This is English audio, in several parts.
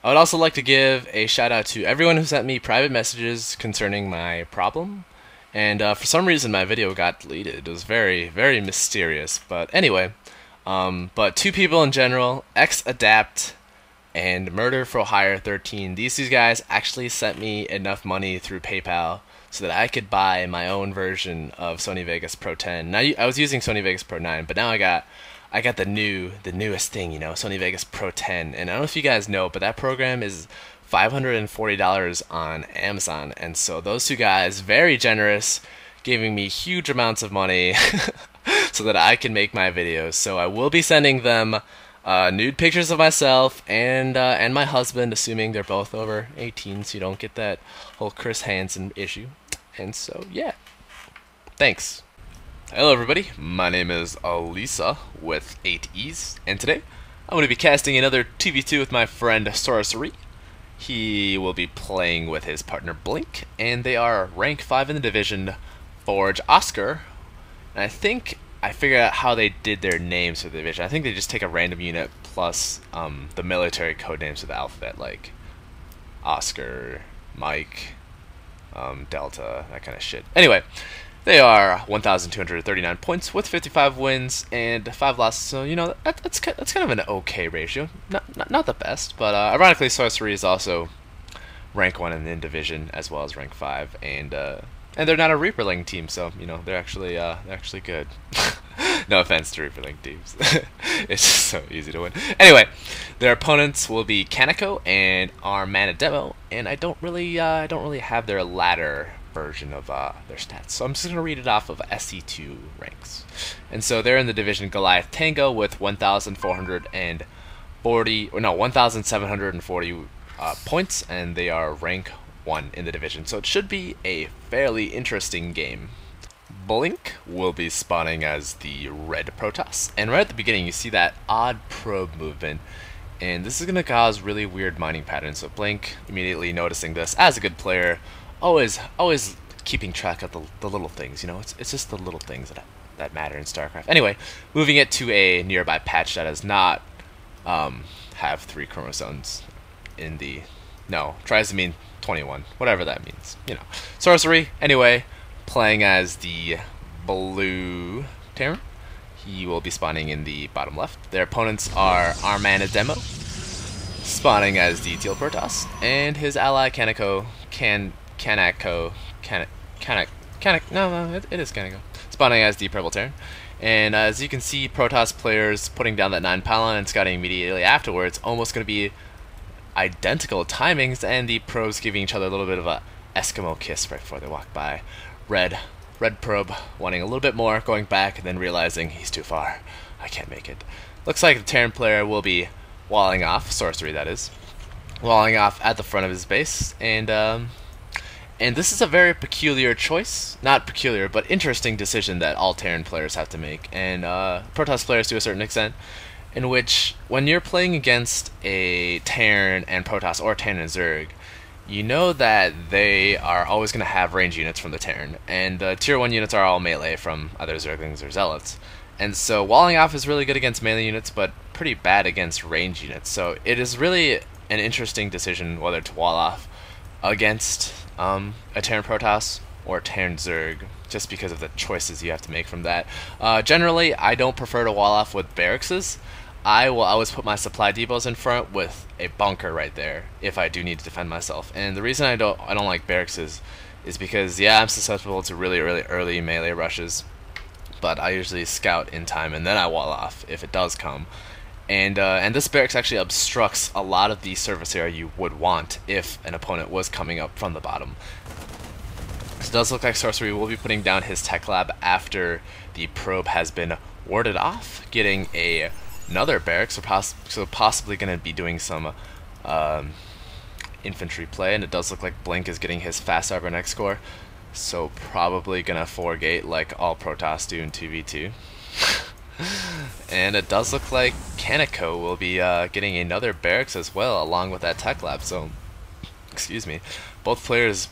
I would also like to give a shout out to everyone who sent me private messages concerning my problem. And for some reason, my video got deleted. It was very, very mysterious. But anyway, but two people in general, X-Adapt and Murder for Hire 13. These two guys actually sent me enough money through PayPal so that I could buy my own version of Sony Vegas Pro 10. Now I was using Sony Vegas Pro 9, but now I got the newest thing, Sony Vegas Pro 10. And I don't know if you guys know, but that program is $540 on Amazon. And so those two guys, very generous, giving me huge amounts of money so that I can make my videos. So I will be sending them nude pictures of myself and my husband, assuming they're both over 18, so you don't get that whole Chris Hansen issue. And so, yeah. Thanks. Hello everybody, my name is Alisa with 8 E's, and today I'm going to be casting another 2v2 with my friend Sorcery. He will be playing with his partner Blink, and they are rank 5 in the division, Forge Oscar. And I figured out how they did their names for the division. I think they just take a random unit plus the military code names of the alphabet, like Oscar, Mike, Delta, that kind of shit. Anyway, they are 1,239 points with 55 wins and 5 losses, so that's kind of an okay ratio. Not the best, but ironically, Sorcery is also rank 1 in the division as well as rank 5, and they're not a Reaperling team, so they're actually good. No offense to Reaperling teams, it's just so easy to win. Anyway, their opponents will be Kanako and ArMaNiDeMo, and I don't really have their ladder version of their stats, so I'm just gonna read it off of SC2 ranks. And so they're in the division Goliath Tango with 1,740 points, and they are rank 1 in the division, so it should be a fairly interesting game. Blink will be spawning as the red Protoss, and right at the beginning you see that odd probe movement, and this is going to cause really weird mining patterns. So Blink, immediately noticing this as a good player, always keeping track of the little things. It's just the little things that matter in Starcraft. Anyway, moving it to a nearby patch that does not have 3 chromosomes in the tries to mean 21, whatever that means. Sorcery. Anyway, playing as the blue Terran. He will be spawning in the bottom left. Their opponents are ArMaNiDeMo, spawning as the teal Protoss, and his ally Kanako, it is Kanako, spawning as the purple Terran. And as you can see, Protoss players putting down that 9 pylon and scouting immediately afterwards, almost going to be identical timings, and the probes giving each other a little bit of a Eskimo kiss right before they walk by. Red probe wanting a little bit more, going back, and then realizing he's too far. I can't make it. Looks like the Terran player will be walling off, Sorcery that is, walling off at the front of his base, and this is a very peculiar choice. Not peculiar, but interesting decision that all Terran players have to make, and Protoss players to a certain extent, in which when you're playing against a Terran and Protoss, or Terran and Zerg, you know that they are always going to have range units from the Terran, and the tier 1 units are all melee from either Zerglings or Zealots. And so walling off is really good against melee units, but pretty bad against range units. So it is really an interesting decision whether to wall off against a Terran Protoss or Terran Zerg, just because of the choices you have to make from that. Generally, I don't prefer to wall off with barracks. I will always put my supply depots in front with a bunker right there if I do need to defend myself. And the reason I don't like barracks is because, yeah, I'm susceptible to really early melee rushes, but I usually scout in time and then I wall off if it does come. And this barracks actually obstructs a lot of the surface area you would want if an opponent was coming up from the bottom. So it does look like Sorcery will be putting down his tech lab after the probe has been warded off, getting another barracks, so possibly going to be doing some infantry play, and it does look like Blink is getting his fast cybernetic score, so probably going to 4-gate like all Protoss do in 2v2. And it does look like Kanako will be getting another barracks as well, along with that tech lab, so, excuse me, both players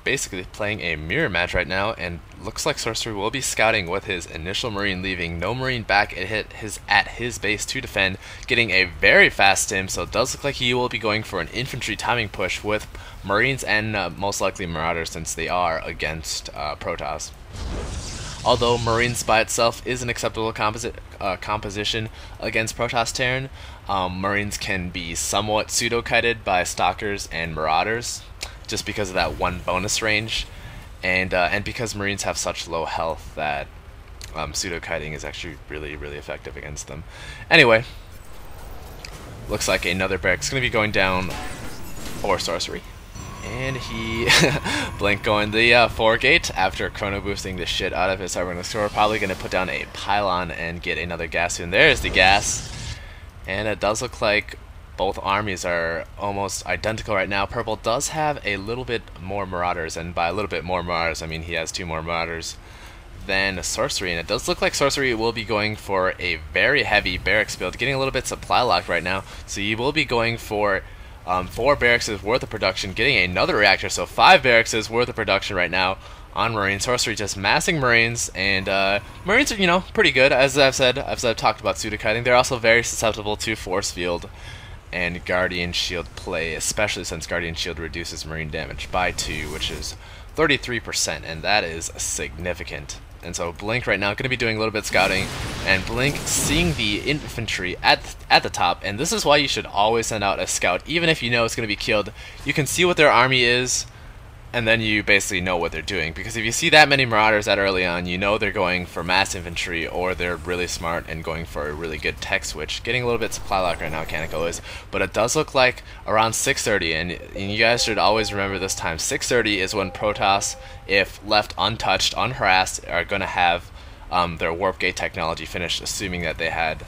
basically playing a mirror match right now, and looks like Sorcery will be scouting with his initial Marine, leaving no Marine back at his base to defend, getting a very fast stim, so it does look like he will be going for an infantry timing push with Marines and most likely Marauders, since they are against Protoss. Although Marines by itself is an acceptable composition against Protoss Terran, Marines can be somewhat pseudo-kited by Stalkers and Marauders, just because of that one bonus range, and because Marines have such low health that pseudo-kiting is actually really effective against them. Anyway, looks like another barracks is going to be going down for Sorcery. And he Blink going the 4 gate after chrono boosting the shit out of his Cybernetic Store. Probably going to put down a pylon and get another gas soon. There's the gas. And it does look like both armies are almost identical right now. Purple does have a little bit more Marauders, and by a little bit more Marauders, I mean he has 2 more Marauders than Sorcery. And it does look like Sorcery will be going for a very heavy barracks build, getting a little bit supply locked right now. So you will be going for 4 barracks worth of production, getting another reactor, so 5 barracks worth of production right now on Marines. Sorcery just massing Marines, and Marines are, you know, pretty good, as I've talked about pseudo-kiting. They're also very susceptible to force field and Guardian Shield play, especially since Guardian Shield reduces Marine damage by 2, which is 33%, and that is significant. And so Blink right now going to be doing a little bit of scouting, and Blink seeing the infantry at the top, and this is why you should always send out a scout, even if you know it's going to be killed. You can see what their army is, and then you basically know what they're doing, because if you see that many Marauders that early on, you know they're going for mass infantry, or they're really smart and going for a really good tech switch. Getting a little bit supply lock right now, Kanako is, but it does look like around 6:30, and you guys should always remember this time. 6:30 is when Protoss, if left untouched, unharassed, are going to have their warp gate technology finished, assuming that they had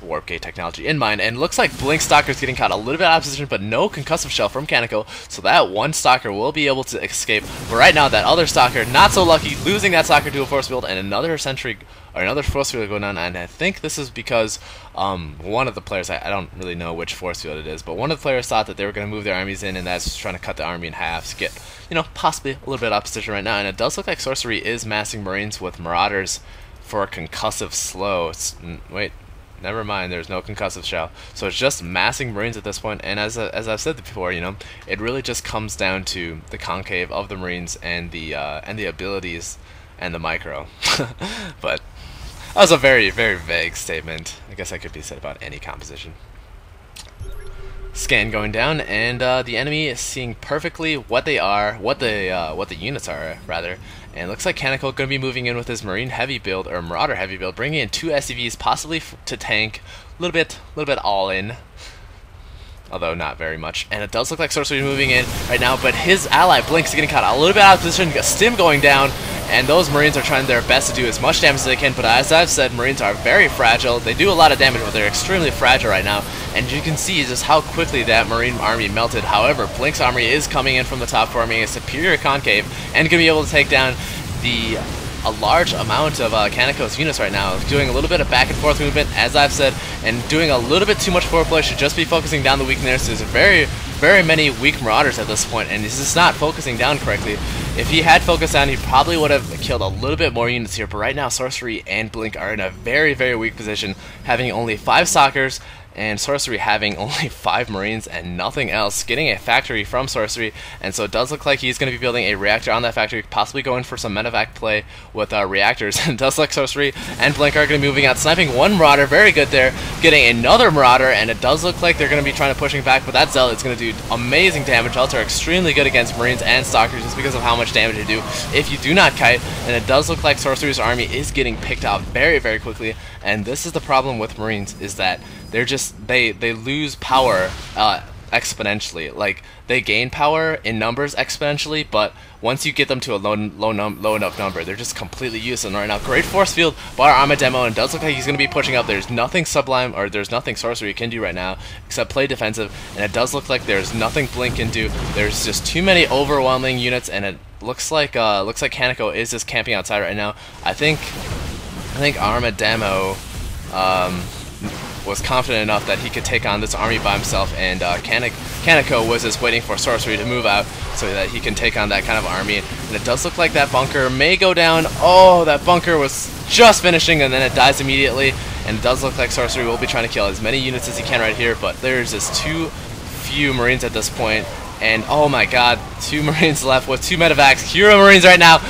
warp gate technology in mind. And looks like Blink Stalker's getting caught a little bit out of position, but no concussive shell from Kanako, so that one Stalker will be able to escape. But right now, that other Stalker, not so lucky, losing that Stalker to a force field, and another sentry, or another force field going on. And I think this is because one of the players, I don't really know which force field it is, but one of the players thought that they were going to move their armies in, and that's trying to cut the army in half to get, you know, possibly a little bit of opposition right now. And it does look like Sorcery is massing Marines with Marauders for a concussive slow. Wait. Never mind, there's no concussive shell. So it's just massing Marines at this point, and as I've said before, you know, it really just comes down to the concave of the Marines and the abilities and the micro. But that was a very vague statement. I guess that could be said about any composition. Scan going down, and the enemy is seeing perfectly what they are, what the units are rather. And it looks like Kanako going to be moving in with his Marine heavy build, or Marauder heavy build, bringing in 2 SCVs, possibly to tank, a little bit all in, although not very much. And it does look like Sorcery is moving in right now, but his ally Blink's getting caught a little bit out of position, got Stim going down, and those Marines are trying their best to do as much damage as they can. But as I've said, Marines are very fragile. They do a lot of damage, but they're extremely fragile right now. And you can see just how quickly that Marine army melted. However, Blink's army is coming in from the top, forming a superior concave, and going to be able to take down a large amount of Kanako's units right now, doing a little bit of back and forth movement, as I've said, and doing a little bit too much foreplay. Should just be focusing down the weakness. There's very many weak Marauders at this point, and he's just not focusing down correctly. If he had focused down, he probably would have killed a little bit more units here, but right now Sorcery and Blink are in a very weak position, having only 5 Stalkers, and Sorcery having only 5 Marines and nothing else, getting a factory from Sorcery. And so it does look like he's going to be building a reactor on that factory, possibly going for some medevac play with reactors. And it does look like Sorcery and Blink are going to be moving out, sniping one Marauder, very good there, getting another Marauder, and it does look like they're going to be trying to pushing back, but that Zealot is going to do amazing damage. Zealots are extremely good against Marines and Stalkers just because of how much damage they do if you do not kite, and it does look like Sorcery's army is getting picked out very quickly. And this is the problem with Marines, is that they're just, they lose power exponentially. Like, they gain power in numbers exponentially, but once you get them to a low enough number, they're just completely useless. And right now, great force field by ArMaNiDeMo, and it does look like he's going to be pushing up. There's nothing Sublime, or there's nothing Sorcery can do right now except play defensive, and it does look like there's nothing Blink can do. There's just too many overwhelming units, and it looks like Kanako is just camping outside right now. I think ArMaNiDeMo was confident enough that he could take on this army by himself, and Kanako was just waiting for Sorcery to move out so that he can take on that kind of army. And it does look like that bunker may go down. Oh, that bunker was just finishing, and then it dies immediately. And it does look like Sorcery will be trying to kill as many units as he can right here, but there's just too few Marines at this point. And oh my god, 2 Marines left with 2 medevacs. Hero Marines right now.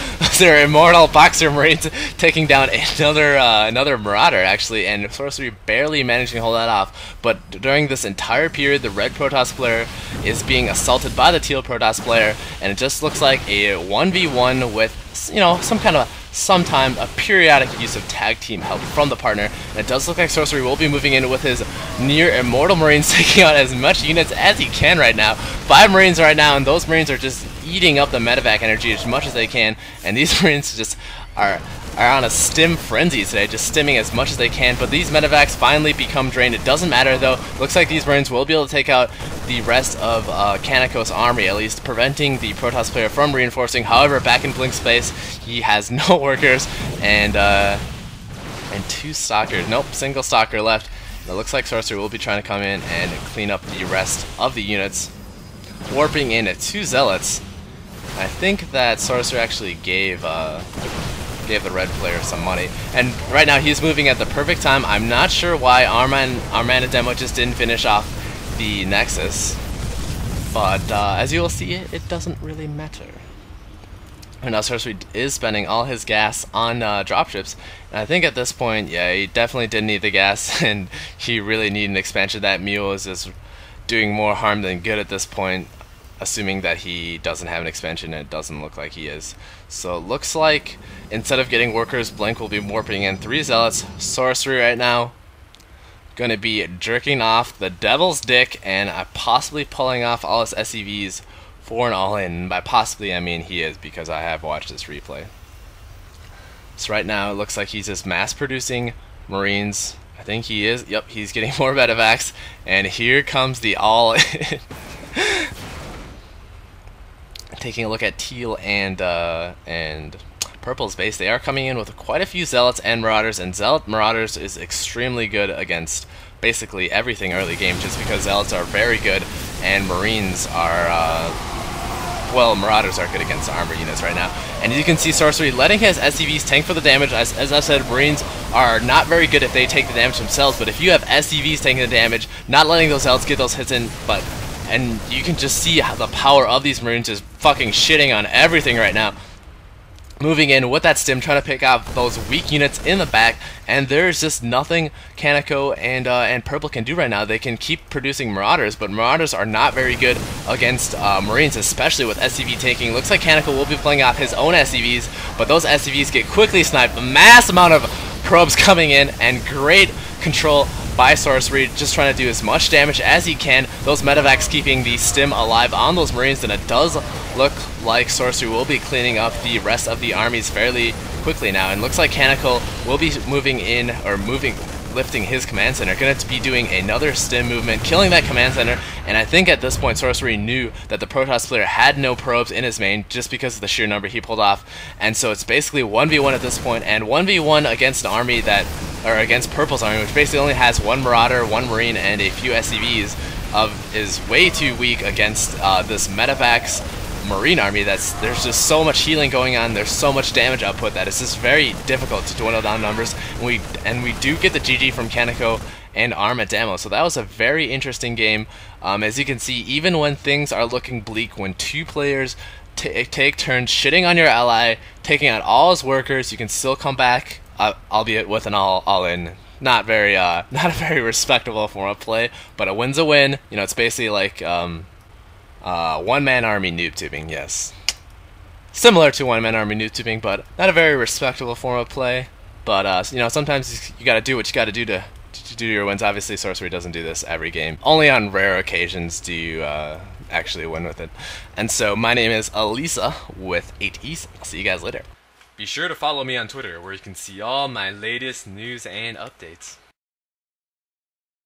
They're immortal Boxer Marines taking down another Marauder, actually, and Sorcery barely managing to hold that off. But during this entire period, the red Protoss player is being assaulted by the teal Protoss player, and it just looks like a 1v1 with, you know, sometime a periodic use of tag team help from the partner. And it does look like Sorcery will be moving in with his near immortal Marines, taking out as much units as he can right now. 5 Marines right now, and those Marines are just eating up the medevac energy as much as they can, and these Marines just are on a stim frenzy today, just stimming as much as they can. But these medevacs finally become drained. It doesn't matter though. Looks like these Marines will be able to take out the rest of Kanako's army, at least preventing the Protoss player from reinforcing. However, back in Blink's space, he has no workers and 2 stalkers. Nope, single stalker left. It looks like Sorcery will be trying to come in and clean up the rest of the units, warping in at 2 zealots. I think that Sorcery actually gave the red player some money, and right now he's moving at the perfect time. I'm not sure why ArMaNiDeMo just didn't finish off the Nexus, but as you will see, it doesn't really matter. And now Sorcery is spending all his gas on dropships, and I think at this point, yeah, he definitely did need the gas, and he really needed an expansion. That mule is just doing more harm than good at this point, assuming that he doesn't have an expansion, and it doesn't look like he is. So it looks like instead of getting workers, Blink will be warping in 3 zealots. Sorcery right now gonna be jerking off the devil's dick and possibly pulling off all his SCVs for an all-in. By possibly, I mean he is, because I have watched this replay. So right now it looks like he's just mass producing Marines. I think he is. Yep, he's getting more medevacs, and here comes the all-in. Taking a look at teal and purple's base, they are coming in with quite a few zealots and marauders, and zealot marauders is extremely good against basically everything early game, just because zealots are very good and marines are well, marauders are good against armor units right now. And you can see Sorcery letting his SCVs tank for the damage. As I said, marines are not very good if they take the damage themselves, but if you have SCVs taking the damage, not letting those zealots get those hits in, and you can just see how the power of these Marines is fucking shitting on everything right now. Moving in with that stim, trying to pick out those weak units in the back, and there's just nothing Kanako and Purple can do right now. They can keep producing Marauders, but Marauders are not very good against Marines, especially with SCV taking. Looks like Kanako will be playing off his own SCVs, but those SCVs get quickly sniped. A mass amount of probes coming in, and great control by Sorcery, just trying to do as much damage as he can. Those medevacs keeping the stim alive on those Marines, and it does look like Sorcery will be cleaning up the rest of the armies fairly quickly now. And looks like Kanako will be moving in, or lifting his command center, going to be doing another stim movement, killing that command center. And I think at this point Sorcery knew that the Protoss player had no probes in his main, just because of the sheer number he pulled off. And so it's basically 1v1 at this point, and 1v1 against an army that, or against Purple's army, which basically only has 1 Marauder, 1 Marine, and a few SCVs, is way too weak against this medevacs Marine army. There's just so much healing going on, there's so much damage output that it's just very difficult to dwindle down numbers, and we do get the GG from Kanako and ArMaNiDeMo. So that was a very interesting game. As you can see, even when things are looking bleak, when 2 players take turns shitting on your ally, taking out all his workers, you can still come back, albeit with an all-in. Not a very respectable form of play, but a win's a win. You know, it's basically like one-man army noob tubing, yes. Similar to one-man army noob tubing, but not a very respectable form of play. But you know, sometimes you gotta do what you gotta do to do your wins. Obviously, Sorcery doesn't do this every game. Only on rare occasions do you actually win with it. And so, my name is Elisa with 8Es. I'll see you guys later. Be sure to follow me on Twitter, where you can see all my latest news and updates.